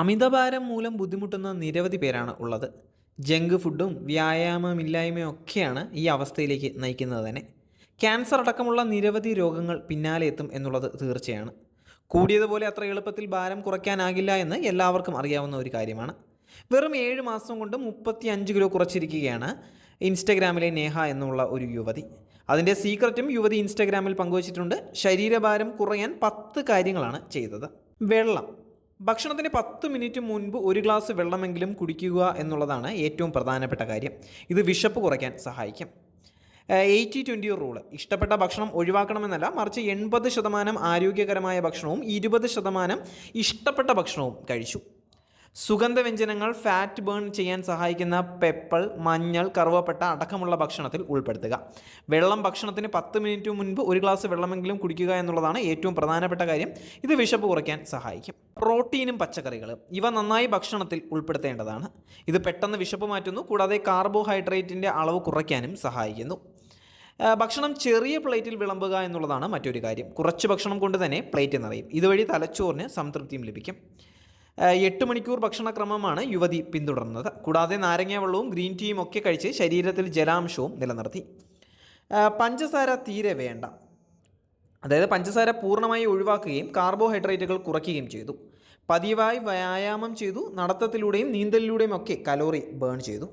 അമിതഭാരം മൂലം ബുദ്ധിമുട്ടുന്ന നിരവധി പേരാണ് ഉള്ളത്. ജങ്ക് ഫുഡും വ്യായാമമില്ലായ്മയും ഒക്കെയാണ് ഈ അവസ്ഥയിലേക്ക് നയിക്കുന്നത് തന്നെ. ക്യാൻസർ അടക്കമുള്ള നിരവധി രോഗങ്ങൾ പിന്നാലെ എത്തും എന്നുള്ളത് തീർച്ചയാണ്. കൂടിയതുപോലെ അത്ര എളുപ്പത്തിൽ ഭാരം കുറയ്ക്കാനാകില്ല എന്ന് എല്ലാവർക്കും അറിയാവുന്ന ഒരു കാര്യമാണ്. വെറും 7 മാസം കൊണ്ട് 35 കിലോ കുറച്ചിരിക്കുകയാണ് ഇൻസ്റ്റഗ്രാമിലെ നേഹ എന്നുള്ള ഒരു യുവതി. അതിൻ്റെ സീക്രറ്റും യുവതി ഇൻസ്റ്റഗ്രാമിൽ പങ്കുവച്ചിട്ടുണ്ട്. ശരീരഭാരം കുറയാൻ 10 കാര്യങ്ങളാണ് ചെയ്തത്. വെള്ളം. ഭക്ഷണത്തിന് 10 മിനിറ്റ് മുൻപ് ഒരു ഗ്ലാസ് വെള്ളമെങ്കിലും കുടിക്കുക എന്നുള്ളതാണ് ഏറ്റവും പ്രധാനപ്പെട്ട കാര്യം. ഇത് വിശപ്പ് കുറയ്ക്കാൻ സഹായിക്കും. 80-20 റൂള്. ഇഷ്ടപ്പെട്ട ഭക്ഷണം ഒഴിവാക്കണമെന്നല്ല, മറിച്ച് 80% ആരോഗ്യകരമായ ഭക്ഷണവും 20% ഇഷ്ടപ്പെട്ട ഭക്ഷണവും കഴിച്ചു. സുഗന്ധവ്യഞ്ജനങ്ങൾ ഫാറ്റ് ബേൺ ചെയ്യാൻ സഹായിക്കുന്ന പെപ്പർ, മഞ്ഞൾ, കറുവപ്പട്ട അടക്കമുള്ള ഭക്ഷണത്തിൽ ഉൾപ്പെടുത്തുക. വെള്ളം. ഭക്ഷണത്തിന് 10 മിനിറ്റ് മുൻപ് ഒരു ഗ്ലാസ് വെള്ളമെങ്കിലും കുടിക്കുക എന്നുള്ളതാണ് ഏറ്റവും പ്രധാനപ്പെട്ട കാര്യം. ഇത് വിശപ്പ് കുറയ്ക്കാൻ സഹായിക്കും. പ്രോട്ടീനും പച്ചക്കറികളും ഇവ നന്നായി ഭക്ഷണത്തിൽ ഉൾപ്പെടുത്തേണ്ടതാണ്. ഇത് പെട്ടെന്ന് വിശപ്പ് മാറ്റുന്നു, കൂടാതെ കാർബോഹൈഡ്രേറ്റിൻ്റെ അളവ് കുറയ്ക്കാനും സഹായിക്കുന്നു. ഭക്ഷണം ചെറിയ പ്ലേറ്റിൽ വിളമ്പുക എന്നുള്ളതാണ് മറ്റൊരു കാര്യം. കുറച്ച് ഭക്ഷണം കൊണ്ട് തന്നെ പ്ലേറ്റ് നിറയും. ഇതുവഴി തലച്ചോറിന് സംതൃപ്തിയും ലഭിക്കും. 8 മണിക്കൂർ ഭക്ഷണക്രമമാണ് യുവതി പിന്തുടർന്നത്. കൂടാതെ നാരങ്ങ വെള്ളവും ഗ്രീൻ ടീയും ഒക്കെ കഴിച്ച് ശരീരത്തിൽ ജലാംശവും നിലനിർത്തി. പഞ്ചസാര തീരെ വേണ്ട, അതായത് പഞ്ചസാര പൂർണ്ണമായി ഒഴിവാക്കുകയും കാർബോഹൈഡ്രേറ്റുകൾ കുറയ്ക്കുകയും ചെയ്തു. പതിവായി വ്യായാമം ചെയ്തു. നടത്തത്തിലൂടെയും നീന്തലിലൂടെയും ഒക്കെ കലോറി ബേൺ ചെയ്തു.